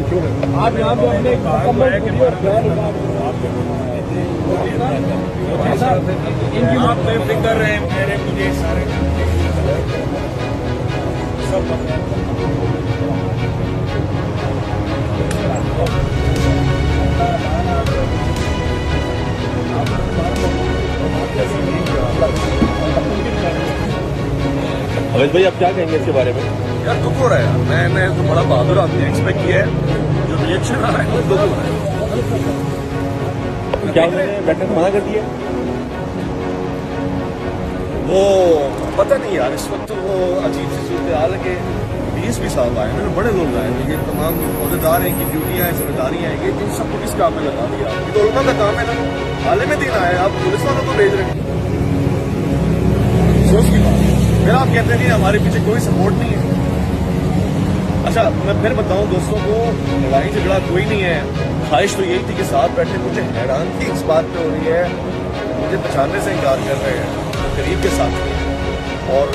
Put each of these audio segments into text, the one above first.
आप यहाँ पे अपने इनकी बात बेफिक्र रहे मेरे मुझे सारे सब अवैध भाई, आप क्या कहेंगे इसके बारे में? यार दुख हो रहा है। मैंने तो बड़ा बहादुर आदमी एक्सपेक्ट किया है, जो रिएक्शन आ रहा है दुख हो रहा है। क्या उन्होंने बैठने से मना कर दिया? वो पता नहीं यार, इस वक्त वो अजीब सी सूरत हाल है कि 20 साल आए हैं, बड़े लोग आए हैं, ये तमाम अहदेदार हैं कि ड्यूटियाँ हैं, जिम्मेदारियाँ हैं, ये सब कुछ इस काम में लगा दिया। ये तो उल्मा का काम है ना, हाल में दिन आए आप पुलिस वालों को भेज रहे हैं। सोच की बात है। फिर आप कहते हैं हमारे पीछे कोई सपोर्ट नहीं है। अच्छा, मैं फिर बताऊं दोस्तों को, लड़ाई झगड़ा कोई नहीं है। ख्वाहिश तो यही थी कि साथ बैठे। मुझे हैरानगी इस बात पे हो रही है, मुझे पहचानने से इनकार कर रहे हैं करीब के साथ और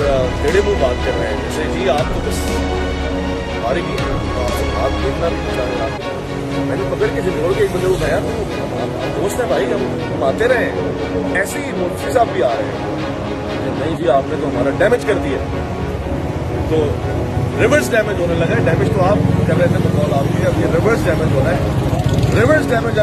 टेढ़े मुंह बात कर रहे हैं, जैसे जी आप तो बस हमारे की आपसे बात देखना भी चाह रहे हैं। मैंने पकड़ के जोड़ के एक बंदे को कहा तो दोस्त है भाई, हम आते रहे। ऐसे ही मुफ्ती साहब भी आ रहे हैं, नहीं जी आपने तो हमारा डैमेज कर दिया। तो रिवर्स डैमेज होने लगा है। डैमेज तो आप कर रहे थे बकौल आपकी, अब ये रिवर्स डैमेज हो रहा है। Reverse damage